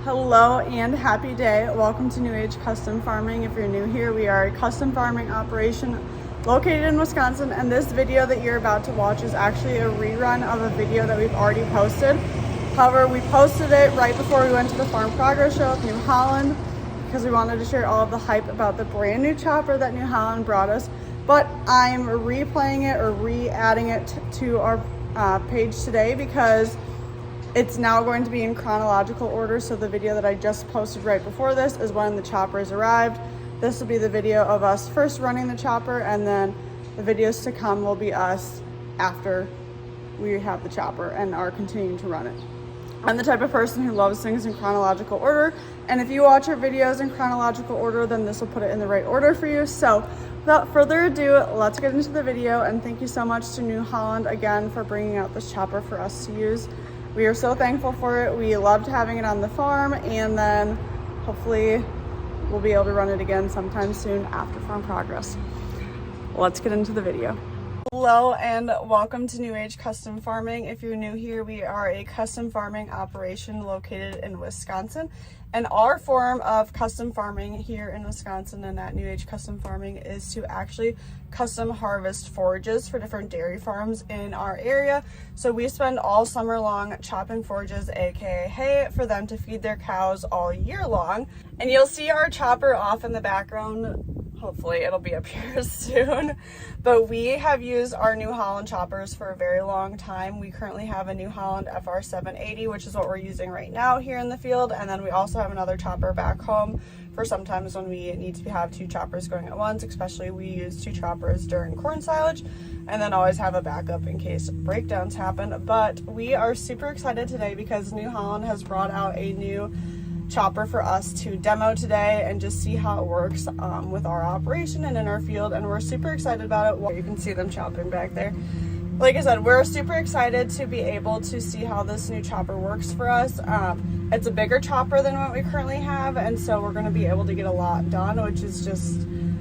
Hello and happy day. Welcome to New Age Custom Farming. If you're new here, we are a custom farming operation located in Wisconsin, and this video that you're about to watch is actually a rerun of a video that we've already posted. However, we posted it right before we went to the Farm Progress Show with New Holland because we wanted to share all of the hype about the brand new chopper that New Holland brought us. But I'm replaying it or re-adding it to our page today because it's now going to be in chronological order. So the video that I just posted right before this is when the choppers arrived. This will be the video of us first running the chopper, and then the videos to come will be us after we have the chopper and are continuing to run it. I'm the type of person who loves things in chronological order, and if you watch our videos in chronological order, then this will put it in the right order for you. So without further ado, let's get into the video, and thank you so much to New Holland again for bringing out this chopper for us to use. We are so thankful for it. We loved having it on the farm, and then hopefully we'll be able to run it again sometime soon after Farm Progress. Let's get into the video. Hello and welcome to New Age Custom Farming. If you're new here, we are a custom farming operation located in Wisconsin. And our form of custom farming here in Wisconsin and at New Age Custom Farming is to actually custom harvest forages for different dairy farms in our area. So we spend all summer long chopping forages, aka hay, for them to feed their cows all year long. And you'll see our chopper off in the background. Hopefully it'll be up here soon. But we have used our New Holland choppers for a very long time. We currently have a New Holland FR920, which is what we're using right now here in the field. And then we also have another chopper back home for sometimes when we need to have two choppers going at once, especially we use two choppers during corn silage, and then always have a backup in case breakdowns happen. But we are super excited today because New Holland has brought out a new chopper for us to demo today and just see how it works with our operation and in our field, and we're super excited about it. You can see them chopping back there. Like I said, we're super excited to be able to see how this new chopper works for us. It's a bigger chopper than what we currently have, and so we're going to be able to get a lot done, which is just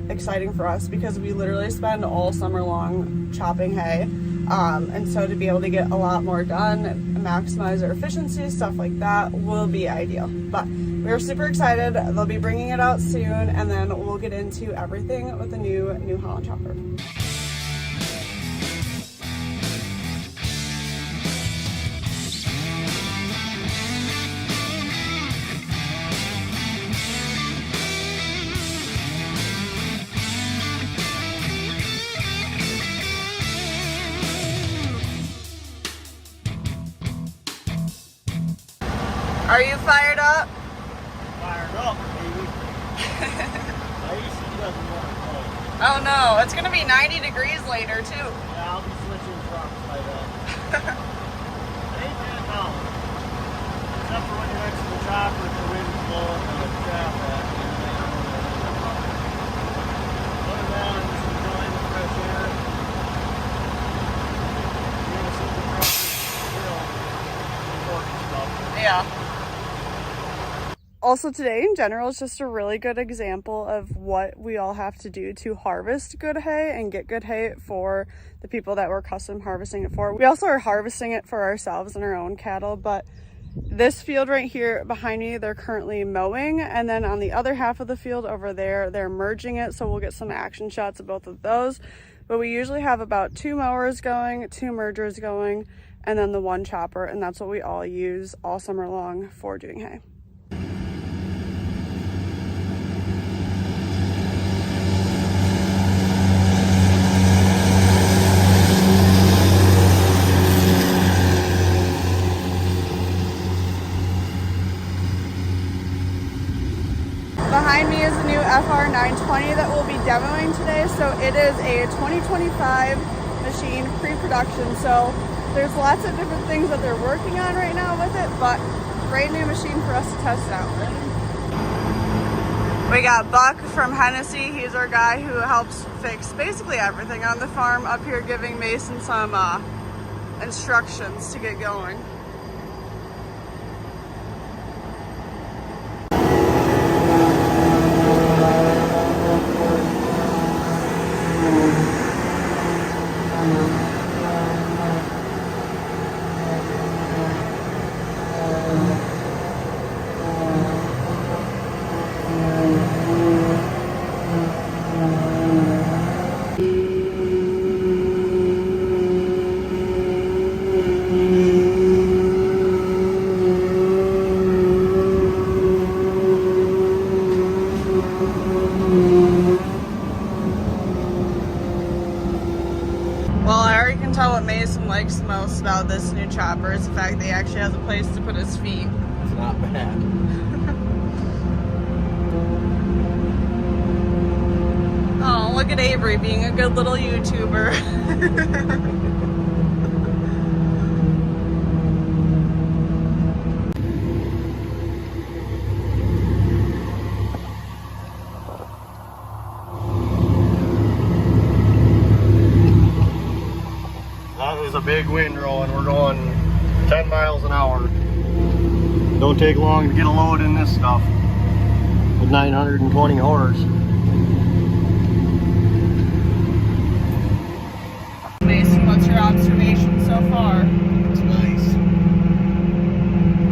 exciting for us because we literally spend all summer long chopping hay. And so to be able to get a lot more done and maximize our efficiency, stuff like that, will be ideal. But we're super excited. They'll be bringing it out soon, and then we'll get into everything with the New Holland chopper. Are you fired up? Fired up, baby. AC doesn't want to play. Oh no, it's gonna be 90 degrees later too. Yeah, I'll be switching trucks by then. It ain't bad now. Except for when you're next to the chopper, the wind's blowing and the chaff at you. Other than that, I'm just enjoying the fresh air. You're gonna see the truck still important stuff. Yeah. Also today in general is just a really good example of what we all have to do to harvest good hay and get good hay for the people that we're custom harvesting it for. We also are harvesting it for ourselves and our own cattle, but this field right here behind me, they're currently mowing, and then on the other half of the field over there, they're merging it, so we'll get some action shots of both of those. But we usually have about 2 mowers going, 2 mergers going, and then the 1 chopper, and that's what we all use all summer long for doing hay. Behind me is a new FR920 that we'll be demoing today. So it is a 2025 machine, pre-production. So there's lots of different things that they're working on right now with it, but brand new machine for us to test out. We got Buck from Hennessy. He's our guy who helps fix basically everything on the farm up here, giving Mason some instructions to get going. chopper is the fact that he actually has a place to put his feet. It's not bad. Oh, look at Avery being a good little YouTuber. There's a big wind rolling. We're going 10 miles an hour. Don't take long to get a load in this stuff with 920 horse. Mason, what's your observation so far? It's nice.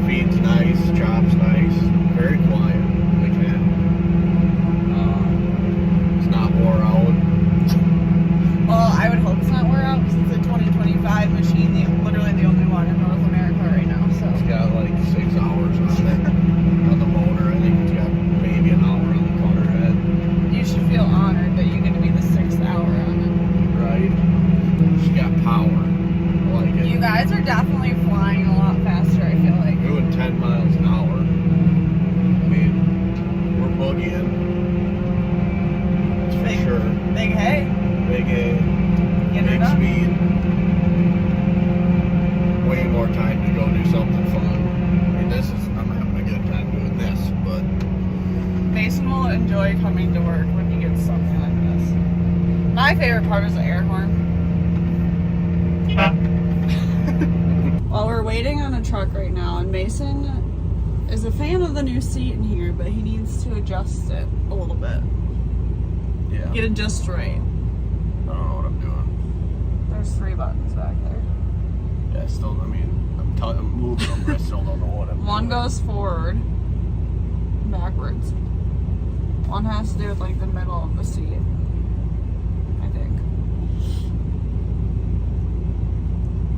Feed's nice, chop's nice, very quiet. Like that. It's not wore out. Well, I would hope it's not wore out because it's a 2025 machine, literally the only one in North America right now. So It's got like 6 hours on it. On the motor, I think it's got maybe an hour on the cutter head. you should feel honored that you get to be the 6th hour on Right? She's got power. I like it. it. You guys are definitely flying a lot faster, I feel like. Doing 10 miles an hour. I mean, we're boogieing. That's for sure. Big hay. Big A, Get it big up. speed. Way more time to go do something fun. I mean, I'm having a good time doing this, but Mason will enjoy coming to work when he gets something like this. My favorite part is the air horn. Well, we're waiting on a truck right now, and Mason is a fan of the new seat in here, but he needs to adjust it a little bit. yeah, Get it just right. I don't know what I'm doing. There's 3 buttons back there. Yeah, I'm moving them, but I still don't know what I'm One doing. goes forward, backwards. One has to do with like the middle of the seat, I think.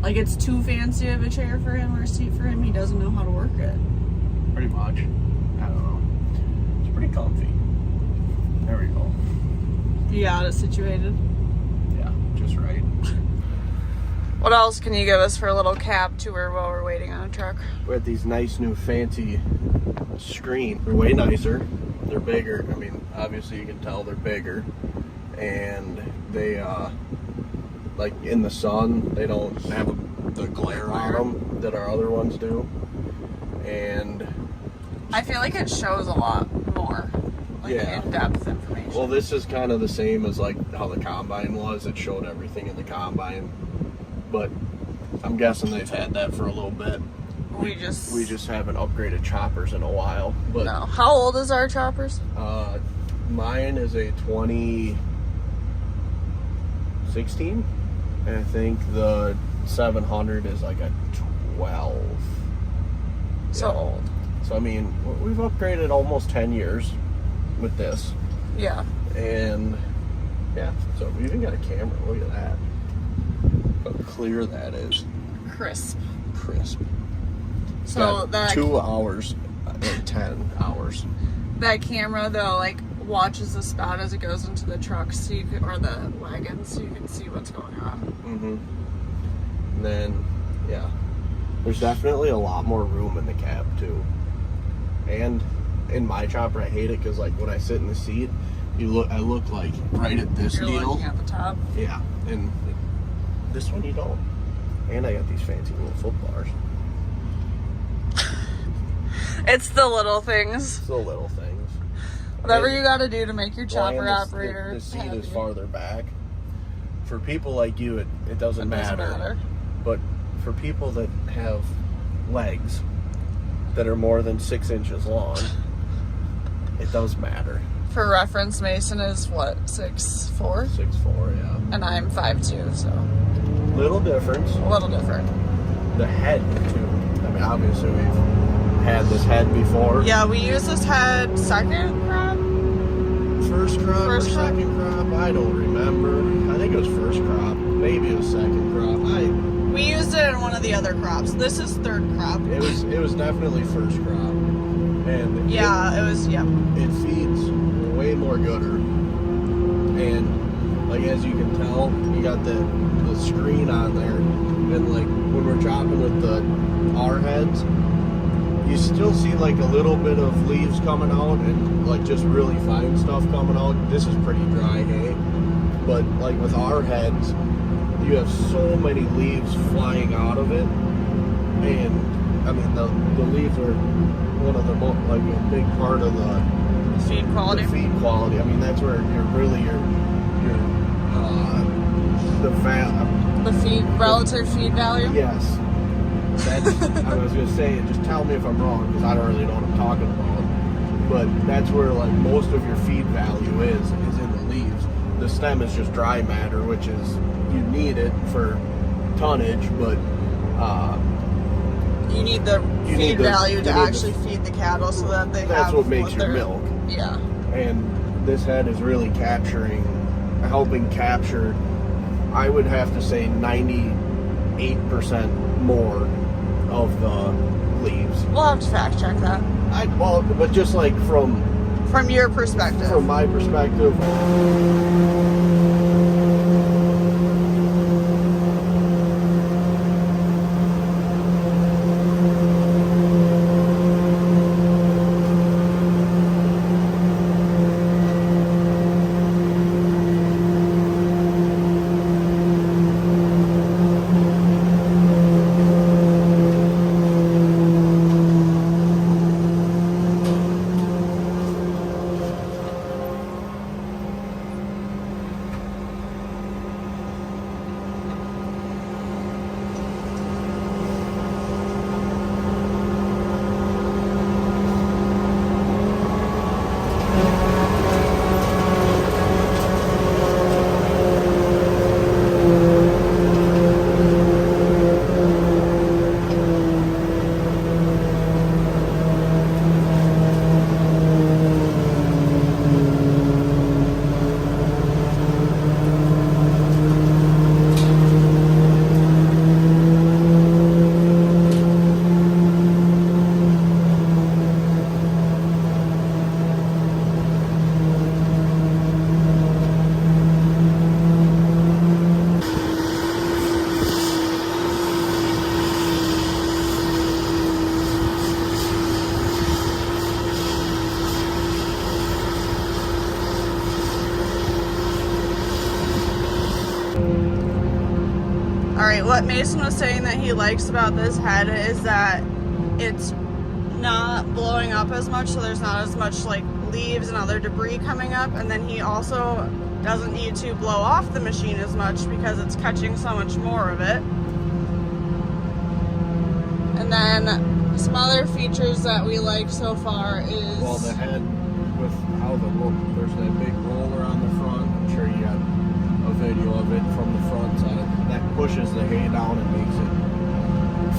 Like it's too fancy of a chair for him or a seat for him. He doesn't know how to work it. Pretty much. I don't know. It's pretty comfy. There we go. You got it situated. Yeah, just right. What else can you give us for a little cab tour while we're waiting on a truck? We have these nice new fancy screens. They're way nicer. They're bigger. I mean, obviously you can tell they're bigger. And they, like in the sun, they don't have the glare on them that our other ones do. And I feel like it shows a lot more, like Yeah. in-depth information. well, this is kind of the same as like how the combine was. It showed everything in the combine. But I'm guessing they've had that for a little bit. We just haven't upgraded choppers in a while. But no. How old is our choppers? mine is a 2016, and I think the 700 is like a 12. So Yeah. old. So I mean, we've upgraded almost 10 years with this, Yeah. and yeah. So we even got a camera. Look at that. How clear that is. Crisp. Crisp. So Got that 2 hours and 10 hours. that camera though, like watches the spout as it goes into the truck, so you can, or the wagon, so you can see what's going on. Mm-hmm. And then, yeah, there's definitely a lot more room in the cab too. And in my chopper, I hate it because like when I sit in the seat, I look like right at this You're deal. looking at the top. Yeah, and this one you don't. And I got these fancy little foot bars. It's the little things. It's the little things. Whatever And- you got to do to make your chopper and operator The seat happy. is farther back. For people like you, it doesn't It doesn't matter. But for people that have legs that are more than 6 inches long, it does matter. For reference, Mason is what, 6'4"? 6'4", yeah. And I'm 5'2", so Little difference. a little different. The head, too. I mean, obviously we've had this head before. Yeah, we use this head second crop. First crop First or crop? second crop? I don't remember. I think it was first crop. Maybe it was second crop. We used it in one of the other crops. This is third crop. It was definitely first crop. And Yeah, it was, yeah. it feeds way more gooder. And like as you can tell, you got the screen on there, and like when we're chopping with the R heads, you still see like a little bit of leaves coming out and like just really fine stuff coming out. This is pretty dry hay, but like with our heads, you have so many leaves flying out of it, and I mean the leaves are one of the most, like a big part of the feed quality. The feed quality. I mean that's where you're really the feed relative feed value. Yes. That's, I was going to say, just tell me if I'm wrong, because I don't really know what I'm talking about. But that's where like most of your feed value is in the leaves. The stem is just dry matter, which is, you need it for tonnage, but you need the feed value to actually feed the cattle so that they have. That's what makes your milk. Yeah. And this head is really helping capture, I would have to say 98% more of the leaves. We'll have to fact check that. But just like from your perspective. From my perspective. Alright, what Mason was saying that he likes about this head is that it's not blowing up as much, so there's not as much like leaves and other debris coming up, and then he also doesn't need to blow off the machine as much because it's catching so much more of it. And then some other features that we like so far is... Well, the head with how there's that big roller on the front. I'm sure you got a video of it from the front side. That pushes the hay down and makes it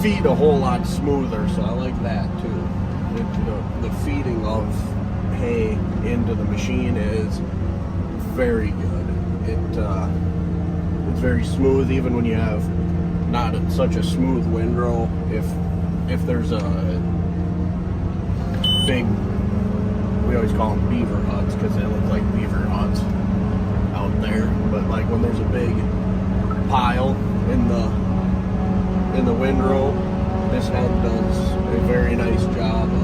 feed a whole lot smoother, so I like that too. The feeding of hay into the machine is very good. It's very smooth, even when you have not such a smooth windrow. If there's a big, we always call them beaver huts because they look like beaver huts out there, but like when there's a big pile in the windrow, this head does a very nice job of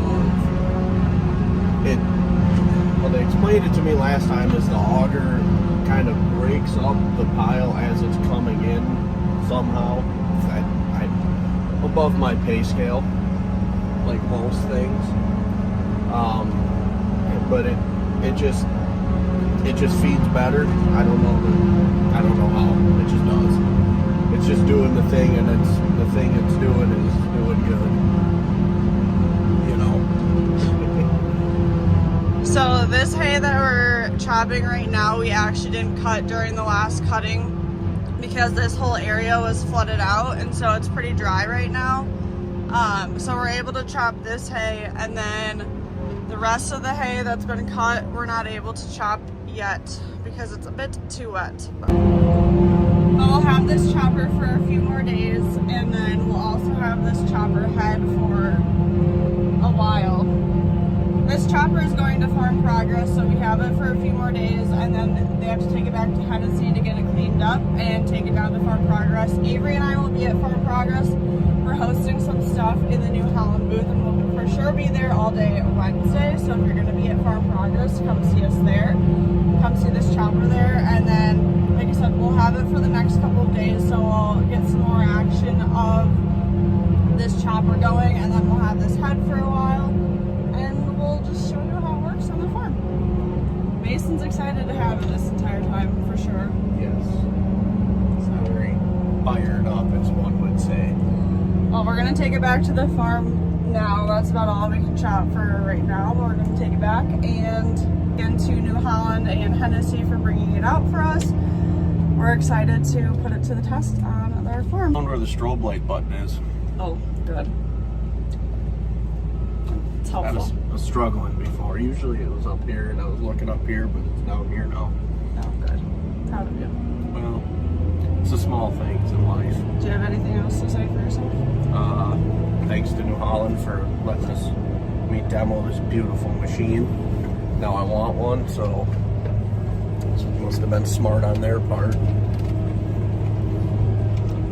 it. Well, they explained it to me last time is the auger kind of breaks up the pile as it's coming in somehow. I'm above my pay scale, like most things, but it just feeds better. I don't know how. It just does. It's just doing the thing, and the thing it's doing is doing good. You know. So this hay that we're chopping right now, we actually didn't cut during the last cutting because this whole area was flooded out, and so it's pretty dry right now. So we're able to chop this hay, and then the rest of the hay that's been cut, we're not able to chop yet because it's a bit too wet. But we'll have this chopper for a few more days, and then we'll also have this chopper head for a while. this chopper is going to Farm Progress, so we have it for a few more days, and then they have to take it back to Hennessy to get it cleaned up and take it down to Farm Progress. Avery and I will be at Farm Progress. We're hosting some stuff in the New Holland booth, and we'll for sure be there all day Wednesday. So if you're going to be at Farm Progress, come see us there. Come see this chopper there, and then, like I said, we'll have it for the next couple of days, so we'll get some more action of this chopper going, and then we'll have this head for a while, and we'll just show you how it works on the farm. Mason's excited to have it this entire time, for sure. Yes. So very fired up, as one would say. Well, we're going to take it back to the farm now. That's about all we can chop for right now, but we're going to take it back and into New Holland and Hennessy for bringing it out for us. We're excited to put it to the test on their farm. I wonder where the strobe light button is. Oh, good. It's helpful. I was struggling before. Usually it was up here and I was looking up here, but it's down here now. Oh, good. Proud of you. Well, it's the small things in life. Do you have anything else to say for yourself? Thanks to New Holland for letting us demo this beautiful machine. Now I want one, so it must have been smart on their part.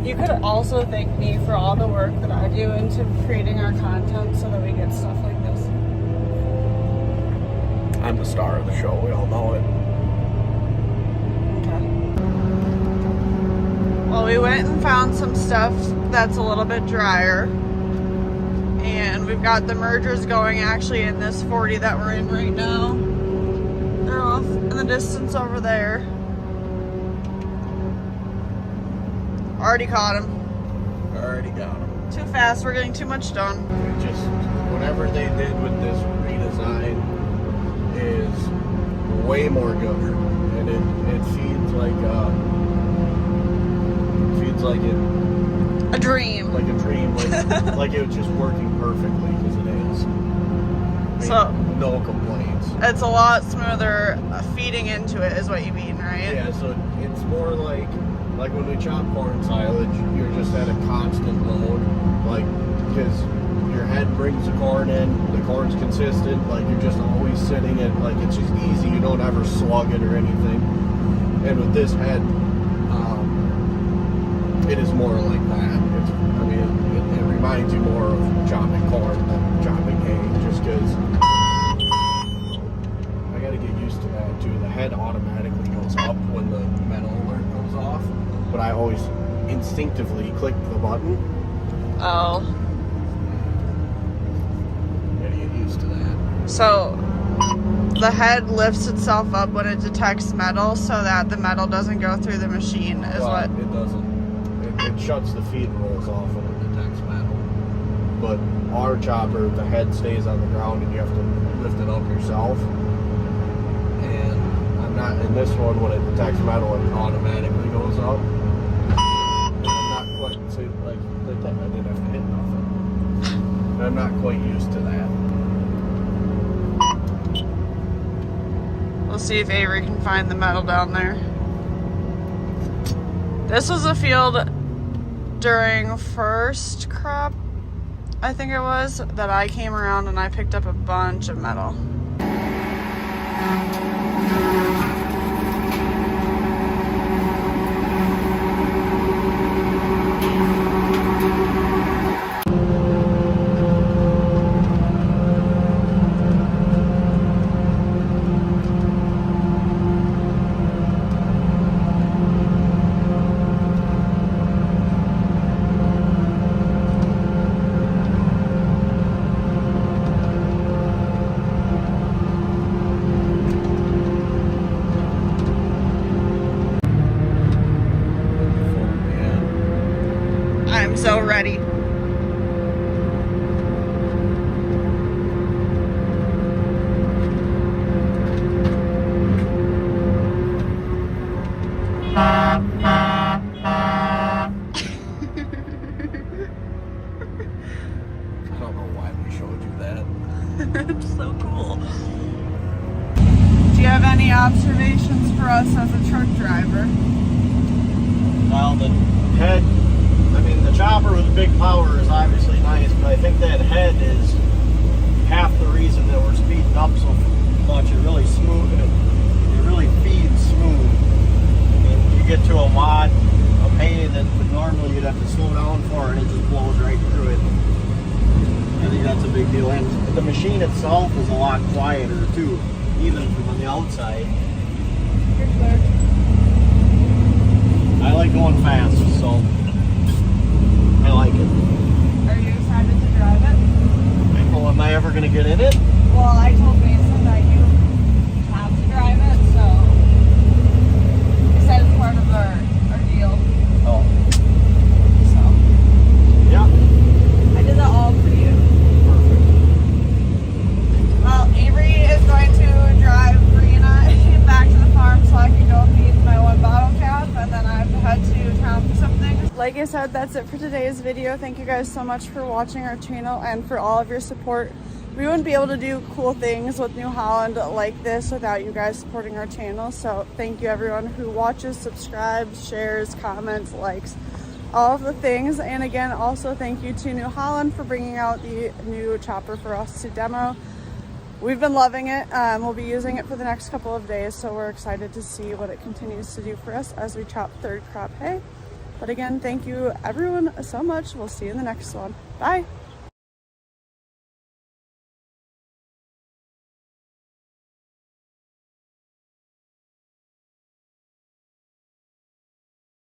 You could also thank me for all the work that I do into creating our content so that we get stuff like this. I'm the star of the show, we all know it. Okay. Well, we went and found some stuff that's a little bit drier. And we've got the mergers going actually in this 40 that we're in right now. They're off in the distance over there. Already caught him. Already got them. Too fast, we're getting too much done. Just whatever they did with this redesign is way more gooder. And it feeds like it. A dream. Like a dream, like it was just working perfectly, because it is. I mean, So no complaints. it's a lot smoother feeding into it is what you mean, right? Yeah, so it's more like when we chop corn silage, you're just at a constant load, like, because your head brings the corn in, the corn's consistent, like you're just always sitting at, like it's just easy, you don't ever slug it or anything. And with this head, it is more like that. It reminds you more of chopping corn than chopping hay, just because I gotta get used to that too. The head automatically goes up when the metal alert goes off, but I always instinctively click the button. Oh. Gotta get used to that. So the head lifts itself up when it detects metal so that the metal doesn't go through the machine is what? It doesn't. It shuts the feed and rolls off when it detects metal. But our chopper, the head stays on the ground and you have to lift it up yourself. And I'm not in this one, when it detects metal, it automatically goes up. And I'm not quite, see, like that, I didn't have to hit nothing. And I'm not quite used to that. We'll see if Avery can find the metal down there. This was a field during first crop, I think it was, that I came around and I picked up a bunch of metal. I'm so ready. I don't know why we showed you that. It's so cool. Do you have any observations for us as a truck driver? Well, the head, I mean, the chopper with big power is obviously nice, but I think that head is half the reason that we're speeding itself is a lot quieter too, even from the outside. You're clear. I like going fast, so I like it. Are you excited to drive it? Well, am I ever going to get in it? Well, I told Mason that you have to drive it, so he said it's part of our deal. Oh. So Yeah. I did that all for you. Perfect. Well, Avery is going to drive Bree and I back to the farm so I can go feed my one bottle cap, and then I have to head to town for something. Like I said, that's it for today's video. Thank you guys so much for watching our channel and for all of your support. We wouldn't be able to do cool things with New Holland like this without you guys supporting our channel. So thank you everyone who watches, subscribes, shares, comments, likes, all of the things. And again, also thank you to New Holland for bringing out the new chopper for us to demo. We've been loving it. We'll be using it for the next couple of days, so we're excited to see what it continues to do for us as we chop third crop hay. But again, thank you everyone so much. We'll see you in the next one. Bye.